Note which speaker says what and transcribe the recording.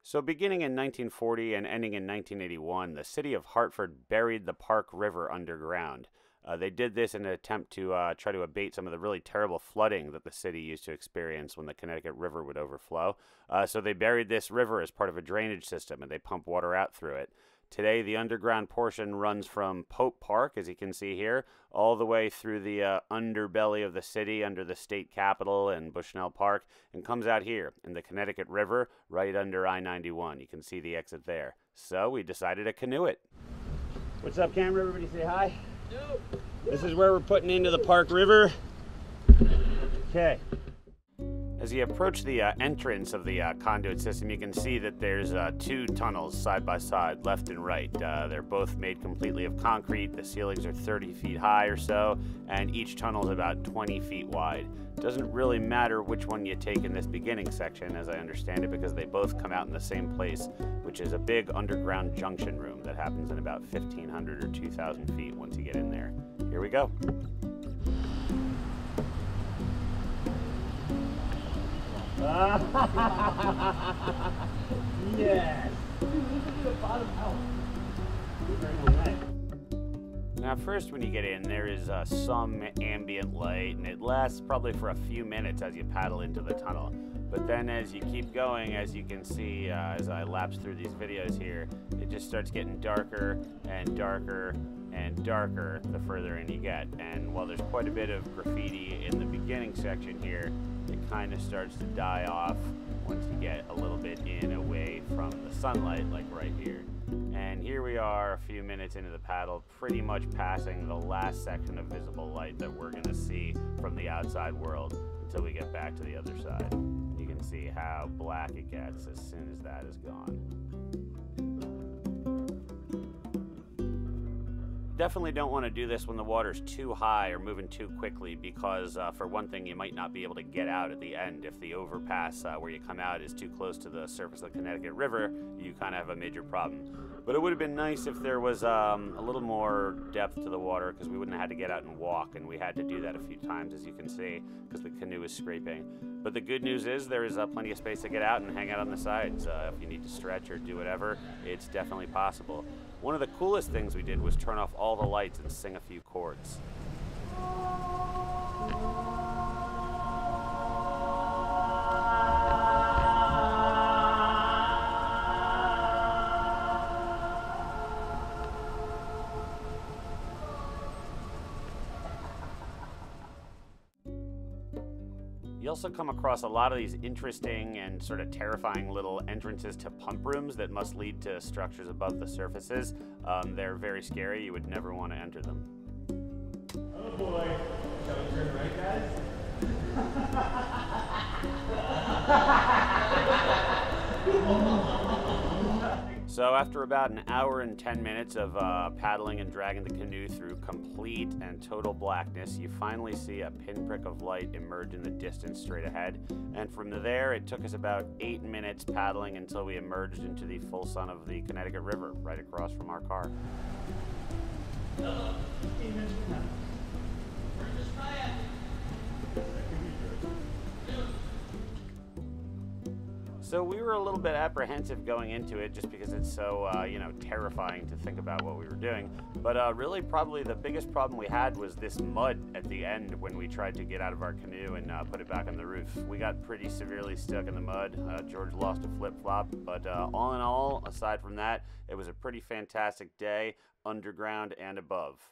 Speaker 1: So beginning in 1940 and ending in 1981, the city of Hartford buried the Park River underground. They did this in an attempt to try to abate some of the really terrible flooding that the city used to experience when the Connecticut River would overflow. So they buried this river as part of a drainage system, and they pump water out through it. Today, the underground portion runs from Pope Park, as you can see here, all the way through the underbelly of the city, under the state capitol and Bushnell Park, and comes out here in the Connecticut River, right under I-91. You can see the exit there. So we decided to canoe it. What's up, camera? Everybody say hi.
Speaker 2: No.
Speaker 1: This is where we're putting into the Park River. Okay. As you approach the entrance of the conduit system, you can see that there's two tunnels side by side, left and right. They're both made completely of concrete. The ceilings are 30 feet high or so, and each tunnel is about 20 feet wide. Doesn't really matter which one you take in this beginning section, as I understand it, because they both come out in the same place, which is a big underground junction room that happens in about 1,500 or 2,000 feet once you get in there. Here we go. Yes. Now first, when you get in, there is some ambient light, and it lasts probably for a few minutes as you paddle into the tunnel. But then as you keep going, as you can see as I lapse through these videos here, it just starts getting darker and darker and darker the further in you get. And while there's quite a bit of graffiti in the beginning section here, it kind of starts to die off once you get a little bit in away from the sunlight, like right here. And here we are a few minutes into the paddle, pretty much passing the last section of visible light that we're going to see from the outside world until we get back to the other side. You can see how black it gets as soon as that is gone. Definitely don't want to do this when the water's too high or moving too quickly, because for one thing, you might not be able to get out at the end. If the overpass where you come out is too close to the surface of the Connecticut River, you kind of have a major problem. But it would have been nice if there was a little more depth to the water, because we wouldn't have had to get out and walk, and we had to do that a few times, as you can see, because the canoe is scraping. But the good news is there is plenty of space to get out and hang out on the sides. If you need to stretch or do whatever, it's definitely possible. One of the coolest things we did was turn off all the lights and sing a few chords. You also come across a lot of these interesting and sort of terrifying little entrances to pump rooms that must lead to structures above the surfaces. They're very scary. You would never want to enter them.
Speaker 2: Oh boy. Shall we turn right, guys?
Speaker 1: So after about an hour and 10 minutes of paddling and dragging the canoe through complete and total blackness, you finally see a pinprick of light emerge in the distance straight ahead. And from there, it took us about 8 minutes paddling until we emerged into the full sun of the Connecticut River right across from our car. So we were a little bit apprehensive going into it, just because it's so, terrifying to think about what we were doing. But really, probably the biggest problem we had was this mud at the end when we tried to get out of our canoe and put it back on the roof. We got pretty severely stuck in the mud. George lost a flip-flop, but all in all, aside from that, it was a pretty fantastic day, underground and above.